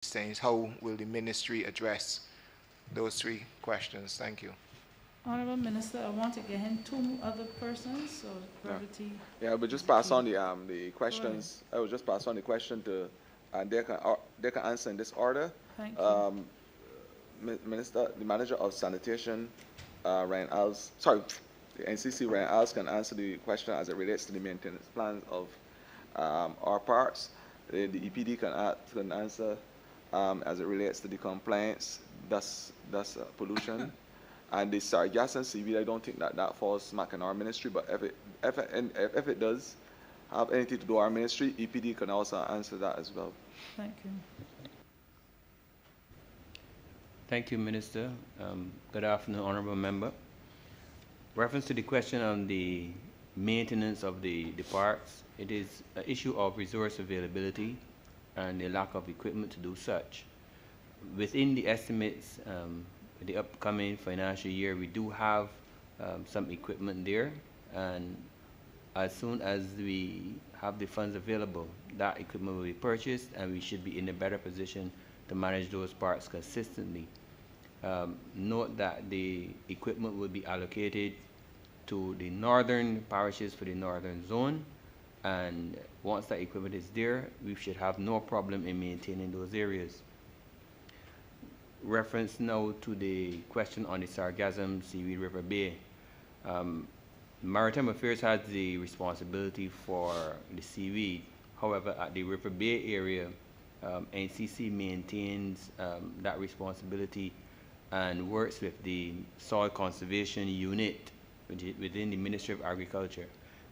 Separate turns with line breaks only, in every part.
things. How will the ministry address those three questions? Thank you.
Honorable Minister, I want to get him two other persons, so
Yeah,
brevity
yeah. But
is
just
the
pass
key.
on the
Go ahead.
questions. I will just pass on the question to, and they can answer in this order.
Thank you.
Um, Minister, the manager of sanitation, the NCC Ryan Als can answer the question as it relates to the maintenance plans of our parks. The EPD can answer as it relates to the compliance, that's pollution. And the gas and seaweed, I don't think that falls smack in our ministry, but if it does have anything to do with our ministry, EPD can also answer that as well.
Thank you.
Thank you, Minister. Good afternoon, Honorable Member. Reference to the question on the maintenance of the parks, it is an issue of resource availability and the lack of equipment to do such. Within the estimates, the upcoming financial year, we do have some equipment there, and as soon as we have the funds available, that equipment will be purchased, and we should be in a better position to manage those parks consistently. Note that the equipment will be allocated to the northern parishes for the northern zone, and once that equipment is there, we should have no problem in maintaining those areas. Reference now to the question on the Sargassum Seaweed River Bay. Maritime Affairs has the responsibility for the seaweed. However, at the River Bay area, NCC maintains that responsibility and works with the Soil Conservation Unit within the Ministry of Agriculture.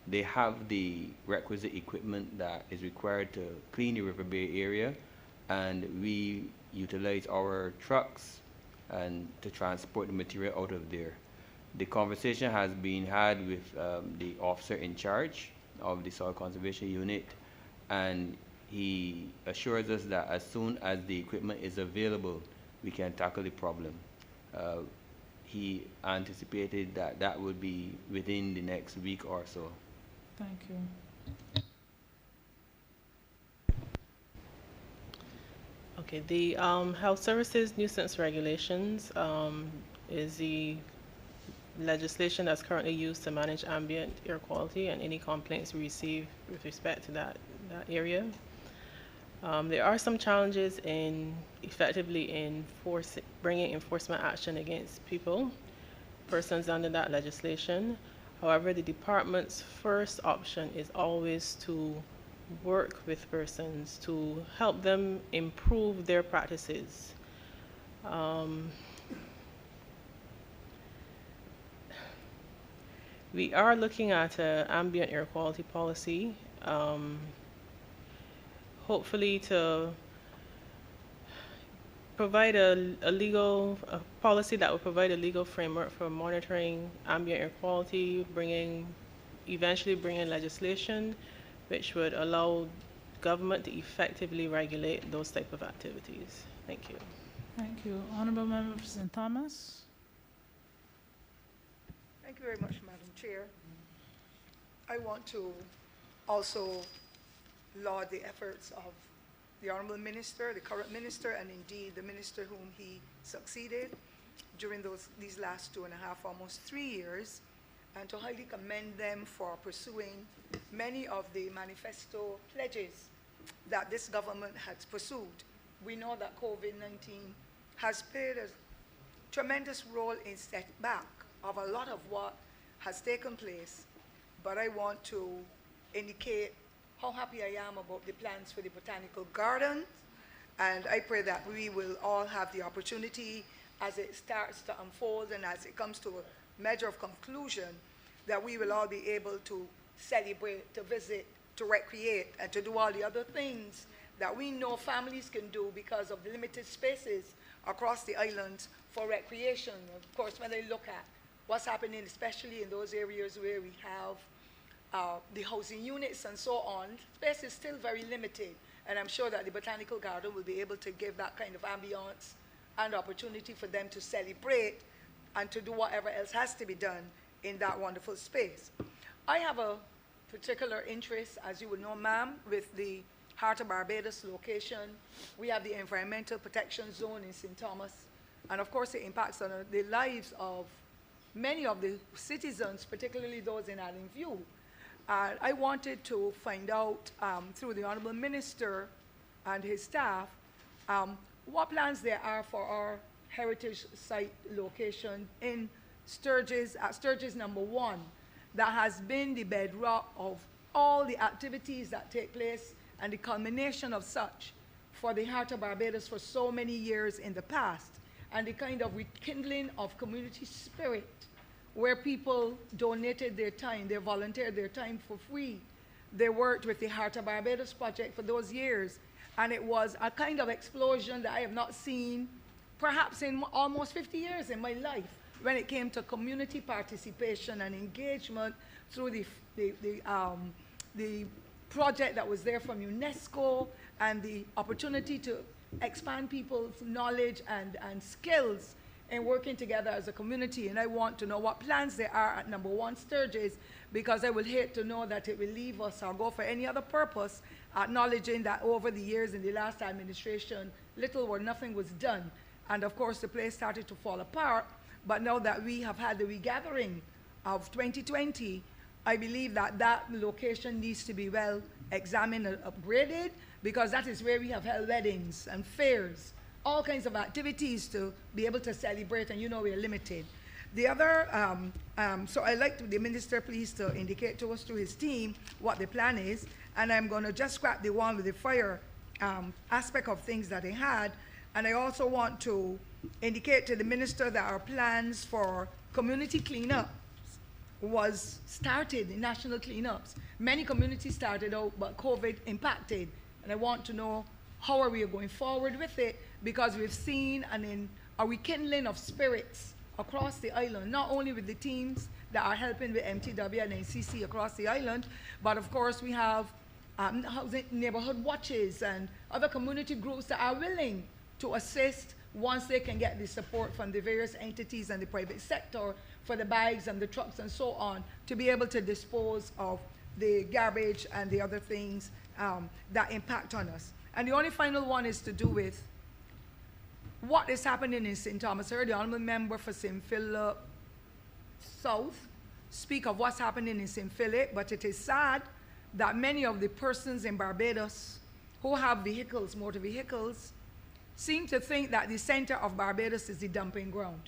They have the requisite equipment that is required to clean the River Bay area, and we utilize our trucks and to transport the material out of there. The conversation has been had with the officer in charge of the Soil Conservation Unit, and he assures us that as soon as the equipment is available, we can tackle the problem. Uh, he anticipated that that would be within the next week or so.
Thank you.
Okay, the health services nuisance regulations is the legislation that's currently used to manage ambient air quality and any complaints we receive with respect to that area. There are some challenges in effectively bringing enforcement action against persons under that legislation. However, the department's first option is always to work with persons to help them improve their practices. We are looking at an ambient air quality policy, hopefully to provide a policy that will provide a legal framework for monitoring ambient air quality, eventually bringing legislation which would allow government to effectively regulate those type of activities. Thank you.
Thank you. Honorable Member for St. Thomas.
Thank you very much, Madam Chair. I want to also laud the efforts of the Honorable Minister, the current Minister, and indeed the Minister whom he succeeded during these last 2.5, almost 3 years, and to highly commend them for pursuing many of the manifesto pledges that this government has pursued. We know that COVID-19 has played a tremendous role in setback of a lot of what has taken place, but I want to indicate how happy I am about the plans for the botanical gardens, and I pray that we will all have the opportunity as it starts to unfold and as it comes to a measure of conclusion, that we will all be able to celebrate, to visit, to recreate, and to do all the other things that we know families can do because of the limited spaces across the islands for recreation. Of course, when I look at what's happening, especially in those areas where we have the housing units and so on, space is still very limited, and I'm sure that the botanical garden will be able to give that kind of ambiance and opportunity for them to celebrate and to do whatever else has to be done in that wonderful space. I have a particular interest, as you would know, ma'am, with the Heart of Barbados location. We have the Environmental Protection Zone in St. Thomas. And of course, it impacts on the lives of many of the citizens, particularly those in Island View. I wanted to find out through the Honorable Minister and his staff what plans there are for our heritage site location in Sturgis, at Sturgis number 1, that has been the bedrock of all the activities that take place and the culmination of such for the Heart of Barbados for so many years in the past, and the kind of rekindling of community spirit where people donated their time, they volunteered their time for free. They worked with the Heart of Barbados project for those years, and it was a kind of explosion that I have not seen perhaps in almost 50 years in my life when it came to community participation and engagement through the project that was there from UNESCO and the opportunity to expand people's knowledge and skills in working together as a community. And I want to know what plans there are at number 1 Sturgis, because I would hate to know that it will leave us or go for any other purpose, acknowledging that over the years in the last administration, little or nothing was done. And of course, the place started to fall apart. But now that we have had the regathering of 2020, I believe that that location needs to be well examined and upgraded, because that is where we have held weddings and fairs, all kinds of activities to be able to celebrate, and you know we're limited. The other, so I'd like the minister please to indicate to us through his team what the plan is, and I'm going to just scrap the one with the fire aspect of things that he had, and I also want to indicate to the minister that our plans for community cleanup was started, in national cleanups. Many communities started out, but COVID impacted, and I want to know how are we going forward with it, because we've seen a rekindling of spirits across the island, not only with the teams that are helping with MTW and NCC across the island, but of course we have neighborhood watches and other community groups that are willing to assist once they can get the support from the various entities and the private sector for the bags and the trucks and so on, to be able to dispose of the garbage and the other things that impact on us. And the only final one is to do with what is happening in St. Thomas. I heard the honorable member for St. Philip South speak of what's happening in St. Philip, but it is sad that many of the persons in Barbados who have vehicles, motor vehicles, seem to think that the center of Barbados is the dumping ground.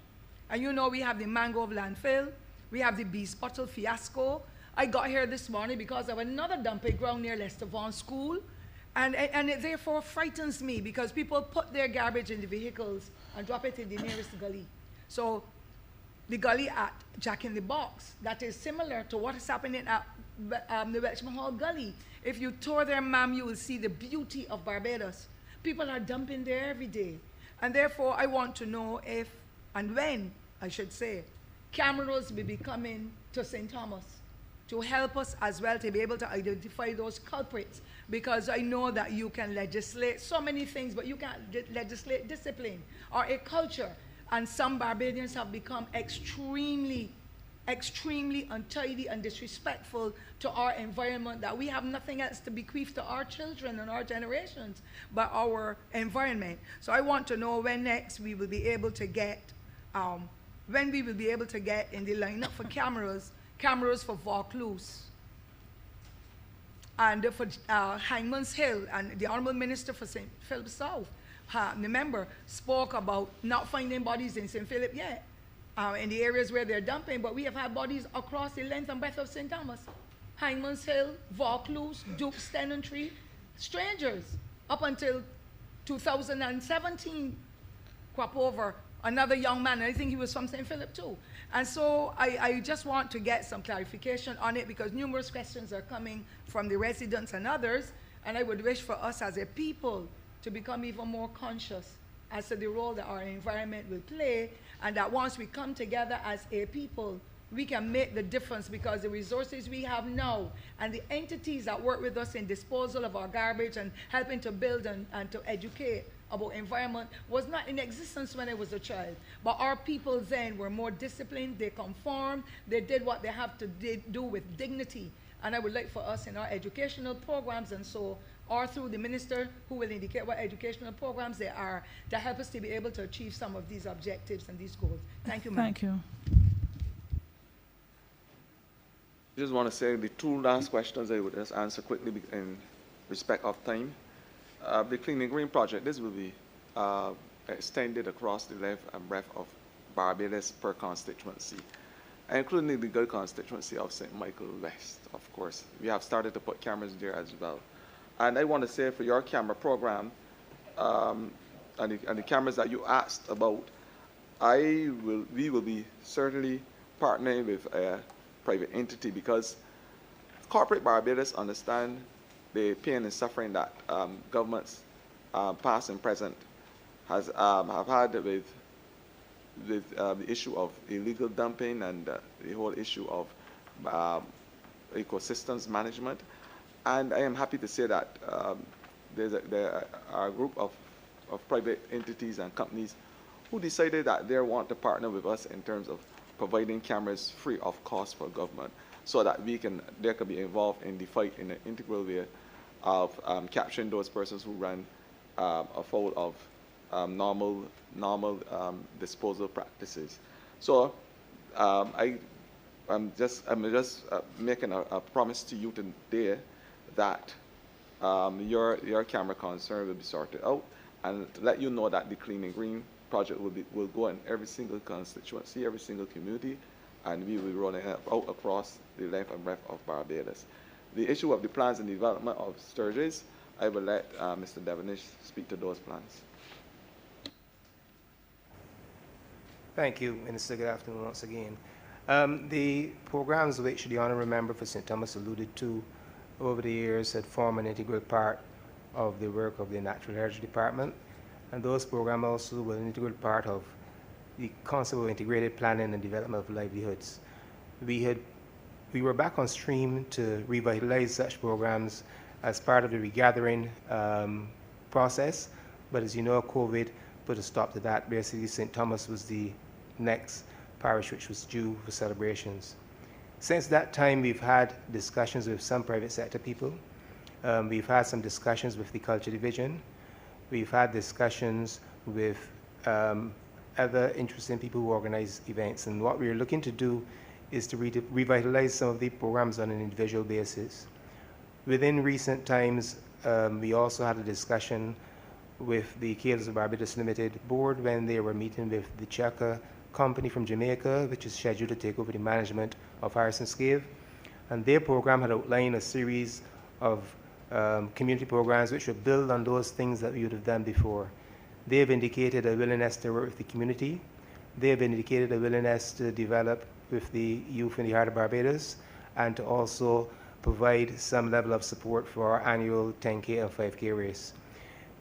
And you know we have the Mangrove landfill, we have the Beast Bottle fiasco. I got here this morning because of another dumping ground near Lester Vaughan School, and it therefore frightens me, because people put their garbage in the vehicles and drop it in the nearest gully. So the gully at Jack in the Box, that is similar to what is happening at the Welchman Hall Gully. If you tour there, ma'am, you will see the beauty of Barbados. People are dumping there every day. And therefore, I want to know if, and when, I should say, cameras will be coming to St. Thomas to help us as well to be able to identify those culprits, because I know that you can legislate so many things, but you can't legislate discipline or a culture. And some Barbadians have become extremely untidy and disrespectful to our environment, that we have nothing else to bequeath to our children and our generations but our environment. So I want to know when next we will be able to get, in the lineup for cameras for Vaucluse and for Hangman's Hill. And the Honorable Minister for St. Philip South, remember, spoke about not finding bodies in St. Philip yet, in the areas where they're dumping, but we have had bodies across the length and breadth of St. Thomas. Hangman's Hill, Vaucluse, Duke's Tenantry, strangers. Up until 2017, crop over another young man, and I think he was from St. Philip too. And so I just want to get some clarification on it, because numerous questions are coming from the residents and others, and I would wish for us as a people to become even more conscious as to the role that our environment will play, and that once we come together as a people, we can make the difference, because the resources we have now and the entities that work with us in disposal of our garbage and helping to build and to educate about environment was not in existence when I was a child. But our people then were more disciplined, they conformed, they did what they have to do with dignity. And I would like for us in our educational programs and so or through the minister, who will indicate what educational programs there are that help us to be able to achieve some of these objectives and these goals. Thank you, ma'am.
Thank you.
I just want to say the two last questions I would just answer quickly in respect of time. The Clean and Green project, this will be extended across the length and breadth of Barbados per constituency, including the legal constituency of St. Michael West, of course. We have started to put cameras there as well. And I want to say for your camera program, and the cameras that you asked about, we will be certainly partnering with a private entity, because corporate Barbados understand the pain and suffering that governments, past and present, have had with the issue of illegal dumping and the whole issue of ecosystems management. And I am happy to say that there are a group of private entities and companies who decided that they want to partner with us in terms of providing cameras free of cost for government, so that they can be involved in the fight in an integral way of capturing those persons who run afoul of normal disposal practices. So I'm just making a promise to you today that your camera concern will be sorted out, and to let you know that the Clean and Green project will go in every single constituency, every single community, and we will be rolling it out across the length and breadth of Barbados. The issue of the plans and development of Sturgis, I will let Mr. Devonish speak to those plans.
Thank you, Minister. Good afternoon once again. The programs which the Honourable Member for St. Thomas alluded to over the years had formed an integral part of the work of the Natural Heritage Department, and those programs also were an integral part of the concept of integrated planning and development of livelihoods. We were back on stream to revitalize such programs as part of the regathering process, but as you know, COVID put a stop to that. Basically, St. Thomas was the next parish which was due for celebrations. Since that time, we've had discussions with some private sector people. We've had some discussions with the Culture Division. We've had discussions with other interesting people who organize events. And what we're looking to do is to revitalize some of the programs on an individual basis. Within recent times, we also had a discussion with the Cables of Barbados Limited board when they were meeting with the Chaka company from Jamaica, which is scheduled to take over the management of Harrison's Cave. And their program had outlined a series of community programs which would build on those things that we would have done before. They have indicated a willingness to work with the community. They have indicated a willingness to develop with the youth in the heart of Barbados, and to also provide some level of support for our annual 10K and 5K race.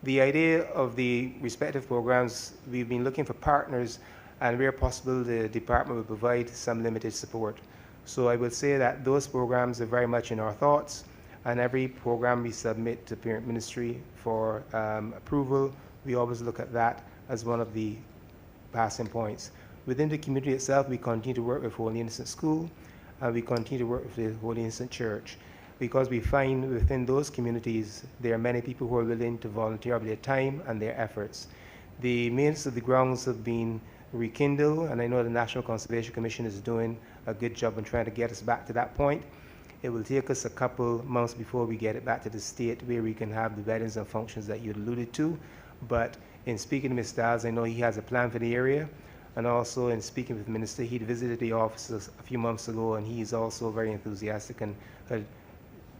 The idea of the respective programs, we've been looking for partners, and where possible, the department will provide some limited support. So I would say that those programs are very much in our thoughts, and every program we submit to Parent Ministry for approval, we always look at that as one of the passing points. Within the community itself, we continue to work with Holy Innocent School, and we continue to work with the Holy Innocent Church, because we find within those communities, there are many people who are willing to volunteer of their time and their efforts. The maintenance of the grounds have been rekindled, and I know the National Conservation Commission is doing a good job in trying to get us back to that point. It will take us a couple months before we get it back to the state where we can have the weddings and functions that you alluded to. But in speaking to Mr. Stiles, I know he has a plan for the area. And also in speaking with the minister, he visited the offices a few months ago, and he's also very enthusiastic and had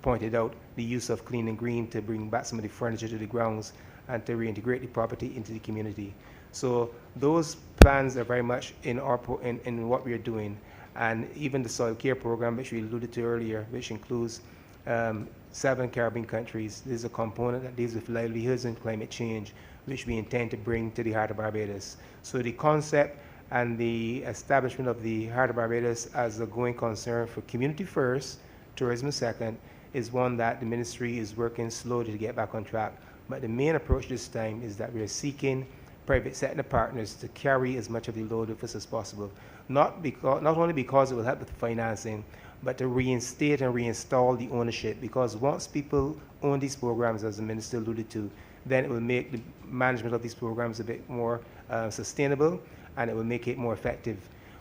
pointed out the use of Clean and Green to bring back some of the furniture to the grounds and to reintegrate the property into the community. So those plans are very much in what we are doing. And even the soil care program, which we alluded to earlier, which includes 7 Caribbean countries, there's a component that deals with livelihoods and climate change, which we intend to bring to the heart of Barbados. So the concept and the establishment of the heart of Barbados as a going concern for community first, tourism second, is one that the ministry is working slowly to get back on track. But the main approach this time is that we are seeking private sector partners to carry as much of the load with us as possible. Not only because it will help with the financing, but to reinstate and reinstall the ownership, because once people own these programs, as the minister alluded to, then it will make the management of these programs a bit more sustainable, and it will make it more effective.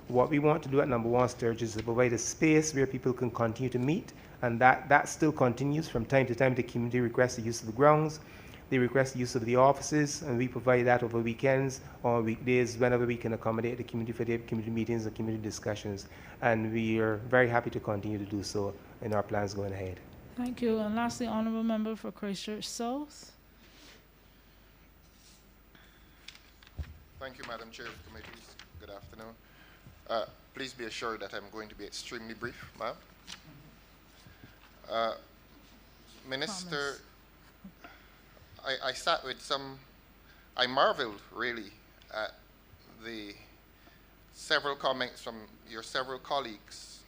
What we want to do at Number One Sturgis is to provide a space where people can continue to meet, and that still continues. From time to time. The community requests the use of the grounds, they request the use of the offices, and we provide that over weekends or weekdays whenever we can accommodate the community for their community meetings and community discussions. And we are very happy to continue to do so in our plans going ahead.
Thank you. And lastly, Honorable Member for Christchurch South.
Thank you, Madam Chair of Committees. Good afternoon. Please be assured that I'm going to be extremely brief, ma'am. Minister, I sat with I marveled really at the several comments from your several colleagues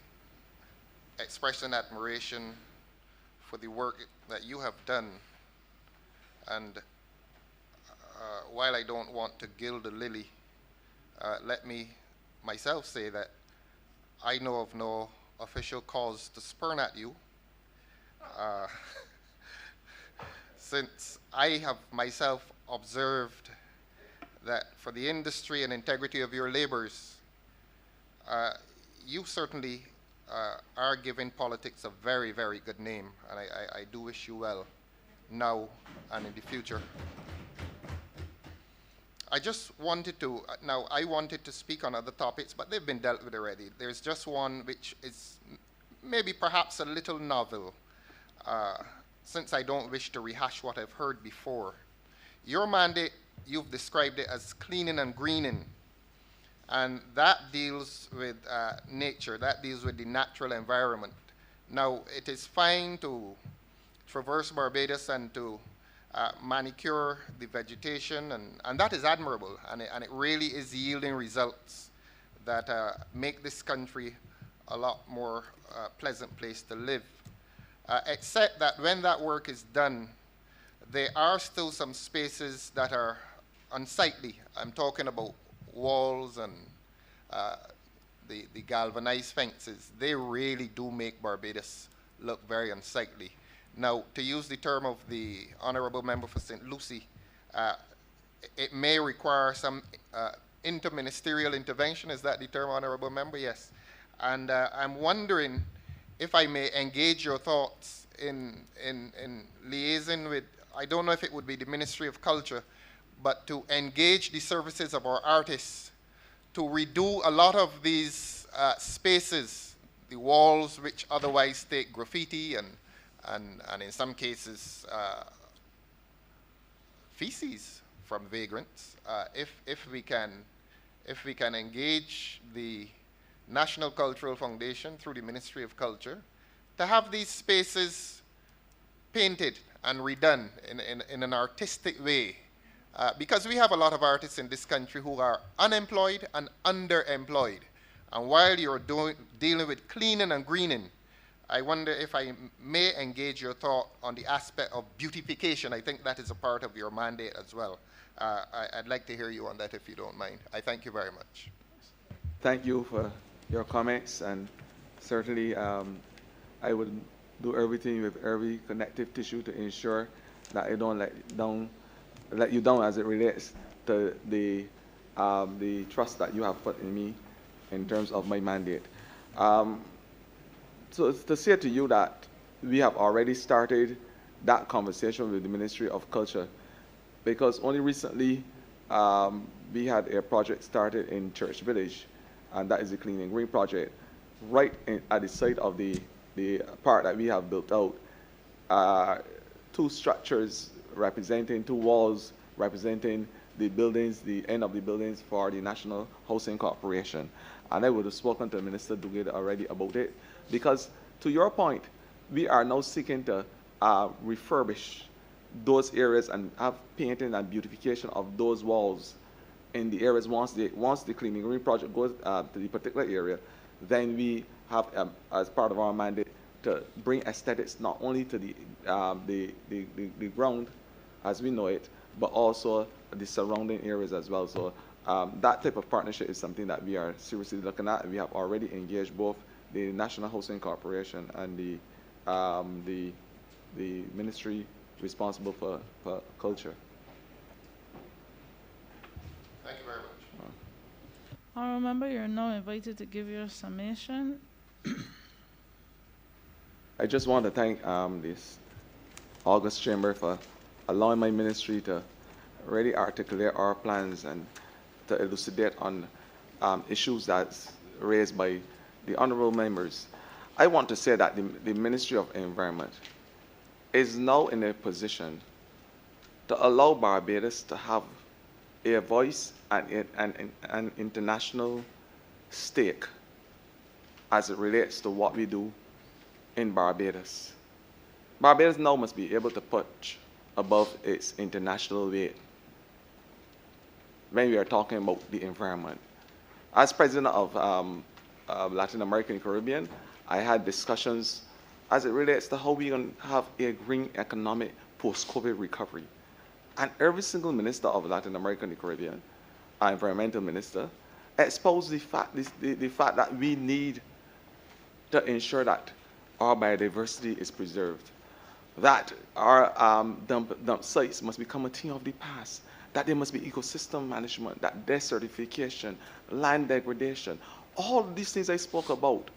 expressing admiration for the work that you have done. And while I don't want to gild the lily, let me myself say that I know of no official cause to spurn at you, since I have myself observed that for the industry and integrity of your labors, you certainly are giving politics a very, very good name, and I do wish you well now and in the future. I just wanted to, now I wanted to speak on other topics, but they've been dealt with already. There's just one which is maybe perhaps a little novel, since I don't wish to rehash what I've heard before. Your mandate, you've described it as cleaning and greening, and that deals with nature, that deals with the natural environment. Now, it is fine to traverse Barbados and to manicure the vegetation, and that is admirable, and it really is yielding results that make this country a lot more pleasant place to live. Except that when that work is done, there are still some spaces that are unsightly. I'm talking about walls and the galvanized fences. They really do make Barbados look very unsightly. Now, to use the term of the Honorable Member for St. Lucie, it may require some interministerial intervention. Is that the term, Honorable Member? Yes. And I'm wondering if I may engage your thoughts in liaison with, I don't know if it would be the Ministry of Culture, but to engage the services of our artists to redo a lot of these spaces, the walls which otherwise take graffiti and in some cases feces from vagrants. If we can engage the National Cultural Foundation through the Ministry of Culture to have these spaces painted and redone in an artistic way, because we have a lot of artists in this country who are unemployed and underemployed. And while you're dealing with cleaning and greening, I wonder if I may engage your thought on the aspect of beautification. I think that is a part of your mandate as well. I'd like to hear you on that if you don't mind. I thank you very much.
Thank you for your comments, and certainly I would do everything with every connective tissue to ensure that I don't let you down as it relates to the trust that you have put in me in terms of my mandate. So to say to you that we have already started that conversation with the Ministry of Culture, because only recently we had a project started in Church Village, and that is the Clean and Green project, right at the site of the park that we have built out. Two structures representing, two walls representing the buildings, the end of the buildings for the National Housing Corporation. And I would have spoken to Minister Duguid already about it, because to your point, we are now seeking to refurbish those areas and have painting and beautification of those walls in the areas. Once the Clean Green project goes to the particular area, then we have, as part of our mandate, to bring aesthetics not only to the ground as we know it, but also the surrounding areas as well. So that type of partnership is something that we are seriously looking at, and we have already engaged both the National Housing Corporation and the ministry responsible for culture.
Thank you very much.
I remember you're now invited to give your summation.
I just want to thank this August Chamber for allowing my ministry to really articulate our plans and to elucidate on issues that's raised by the honorable members. I want to say that the Ministry of Environment is now in a position to allow Barbados to have a voice and an international stake as it relates to what we do in Barbados. Barbados now must be able to punch above its international weight when we are talking about the environment. As president of Latin American and Caribbean, I had discussions as it relates to how we're going to have a green economic post-COVID recovery. And every single minister of Latin America and the Caribbean, our environmental minister, exposed the fact that we need to ensure that our biodiversity is preserved, that our dump sites must become a thing of the past, that there must be ecosystem management, that desertification, land degradation, all these things I spoke about,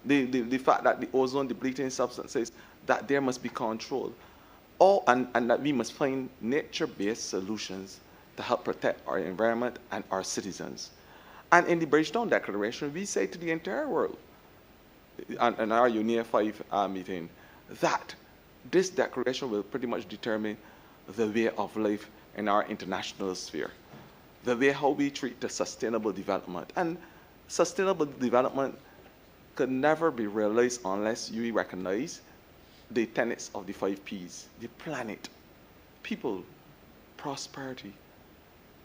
the fact that the ozone depleting substances, that there must be control, and that we must find nature-based solutions to help protect our environment and our citizens. And in the Bridgetown Declaration, we say to the entire world, in our UNEA 5 meeting, that this declaration will pretty much determine the way of life in our international sphere, the way how we treat the sustainable development. And sustainable development could never be realized unless you recognize the tenets of the 5 Ps, the planet, people, prosperity,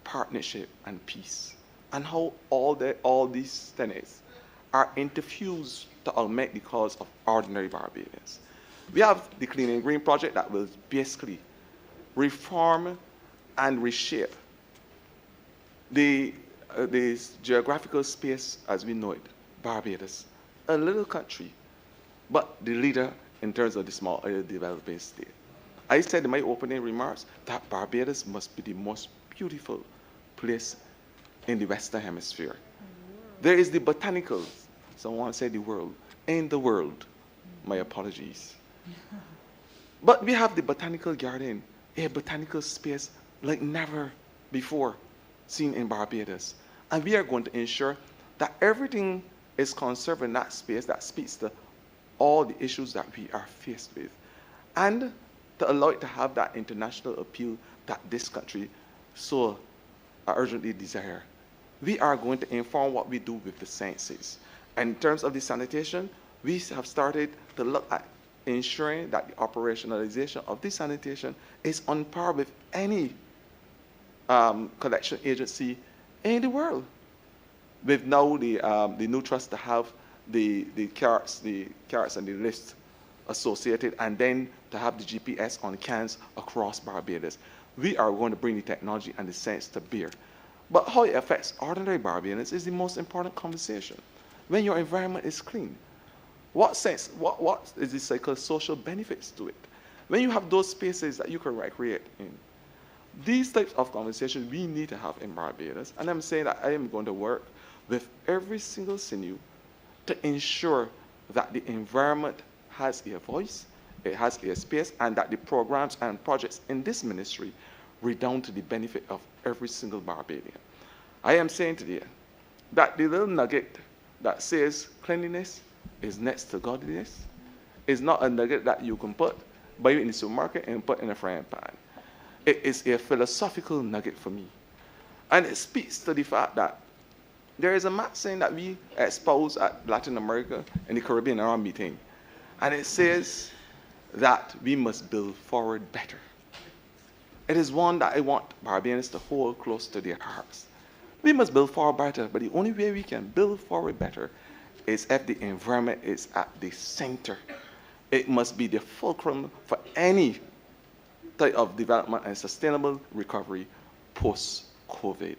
partnership, and peace, and how all these tenets are interfused to augment the cause of ordinary Barbadians. We have the Clean and Green project that will basically reform and reshape the geographical space as we know it, Barbados, a little country, but the leader in terms of the small developing state. I said in my opening remarks that Barbados must be the most beautiful place in the Western Hemisphere. There is the botanicals, someone said the world, in the world, my apologies. But we have the botanical garden, a botanical space like never before seen in Barbados. And we are going to ensure that everything is conserved in that space that speaks to all the issues that we are faced with, and to allow it to have that international appeal that this country so urgently desires. We are going to inform what we do with the sciences. And in terms of the sanitation, we have started to look at ensuring that the operationalization of this sanitation is on par with any collection agency in the world. With now the new trust to have the carts and the list associated, and then to have the GPS on cans across Barbados. We are going to bring the technology and the science to bear. But how it affects ordinary Barbadians is the most important conversation. When your environment is clean, what is the psychosocial benefits to it? When you have those spaces that you can recreate in, these types of conversations we need to have in Barbados. And I'm saying that I am going to work with every single sinew to ensure that the environment has a voice, it has a space, and that the programs and projects in this ministry redound to the benefit of every single Barbadian. I am saying today that the little nugget that says cleanliness is next to godliness is not a nugget that you can buy in the supermarket and put in a frying pan. It is a philosophical nugget for me. And it speaks to the fact that there is a maxim that we espouse at Latin America and the Caribbean in our meeting. And it says that we must build forward better. It is one that I want Barbadians to hold close to their hearts. We must build forward better, but the only way we can build forward better is if the environment is at the center. It must be the fulcrum for any type of development and sustainable recovery post-COVID.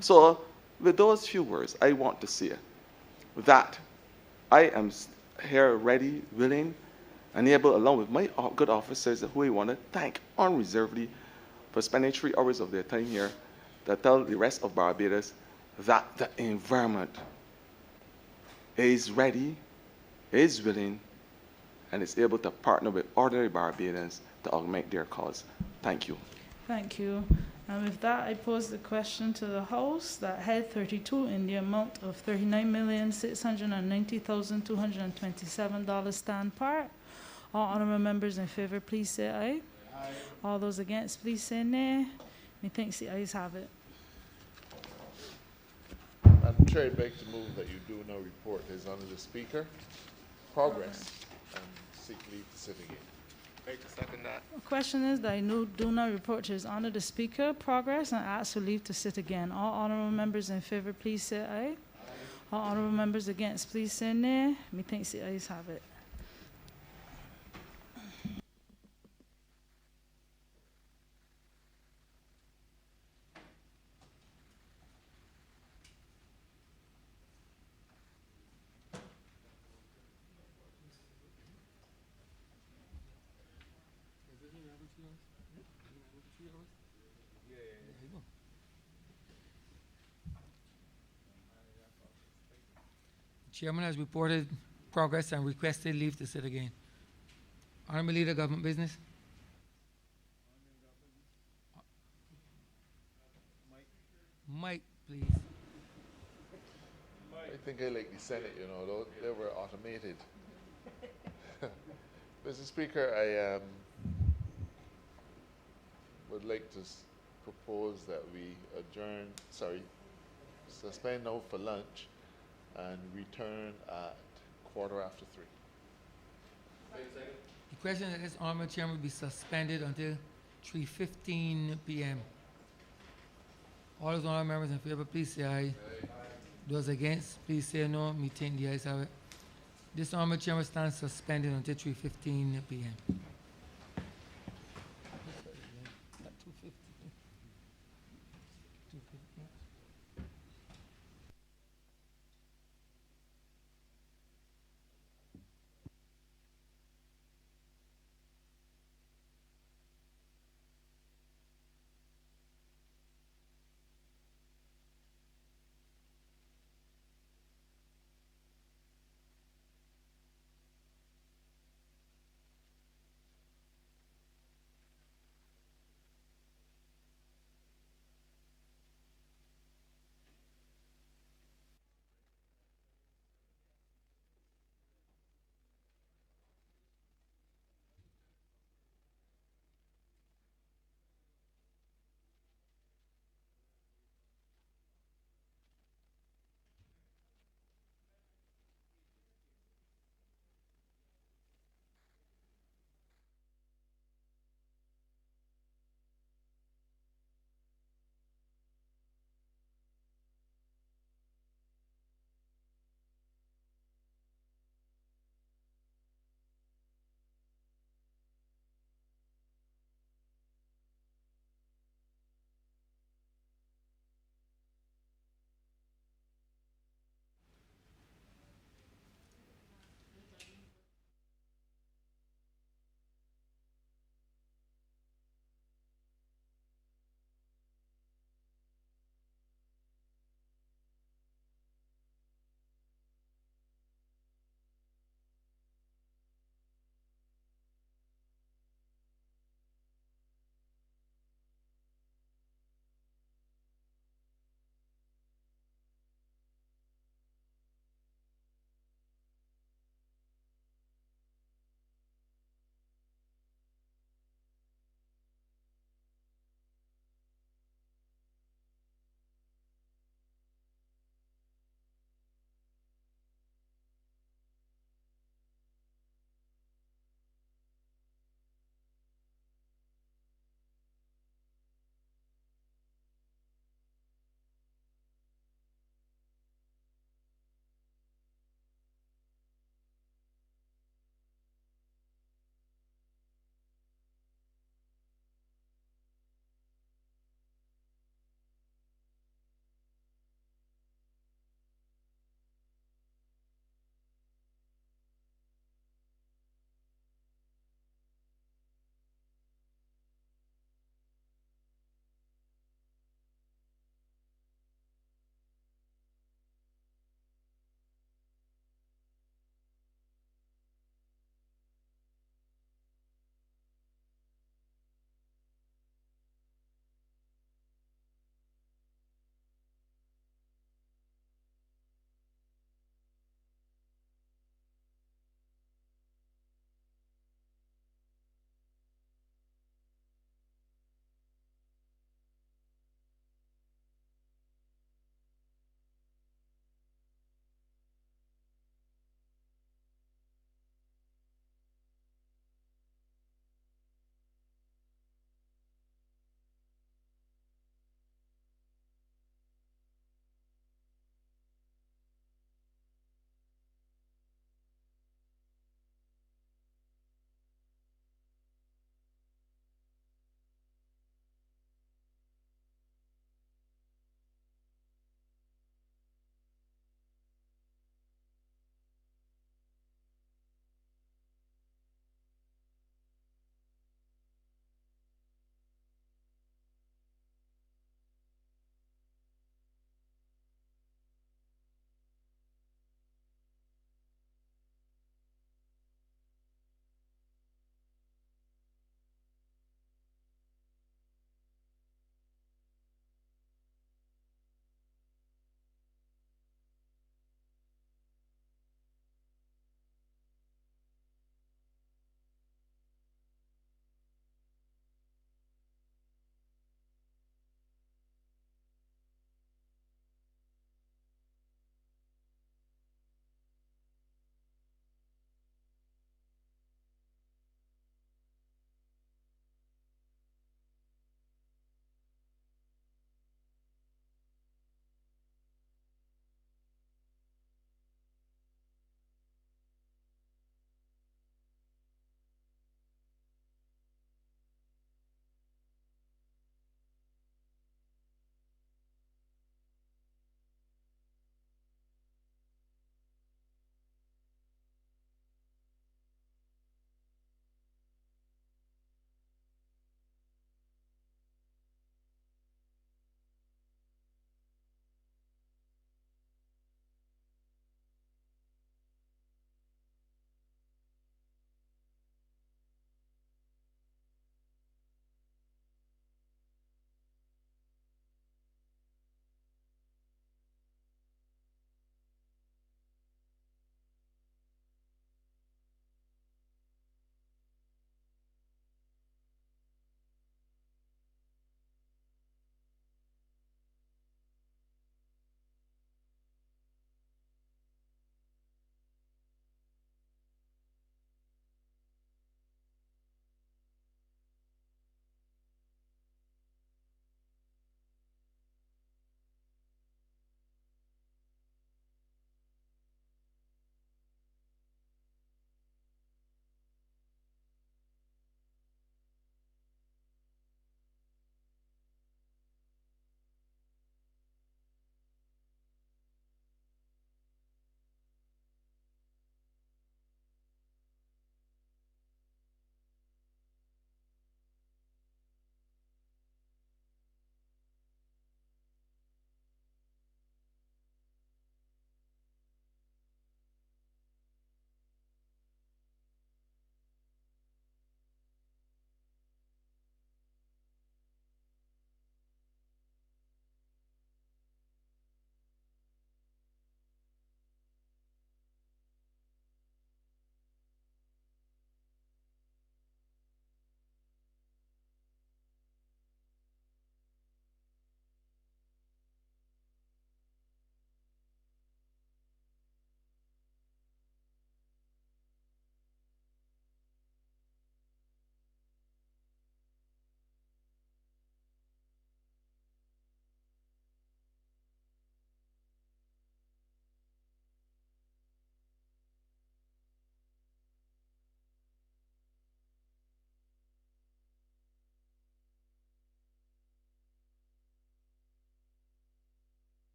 So with those few words, I want to say that I am here ready, willing, and able, along with my good officers who I want to thank unreservedly for spending 3 hours of their time here to tell the rest of Barbados that the environment is ready, is willing, and is able to partner with ordinary Barbadians to augment their cause. Thank you.
Thank you. And with that, I pose the question to the House that Head 32 in the amount of $39,690,227 stand part. All honorable members in favor, please say aye. Aye. All those against, please say nay. Methinks the ayes have it.
Madam Chair, I beg to move that you do no report is under the Speaker. Progress and seek leave to sit again.
Beg to second that.
The question is that I do not report to His Honor the Speaker progress and ask for leave to sit again. All honorable members in favor, please say aye. Aye. All honorable members against, please say nay. Methinks the ayes have it.
Chairman has reported progress and requested leave to sit again. Honorable Leader, Government Business. Mike, please.
I think I like the Senate, you know, they were automated. Mr. Speaker, I would like to propose that we suspend now for lunch and return at 3:15.
The question that this honorable chairman will be suspended until 3:15 p.m. All those honorable members in favor, please say aye. Aye. Those against, please say no. Me take the ayes have it. This honorable chairman stands suspended until 3:15 p.m.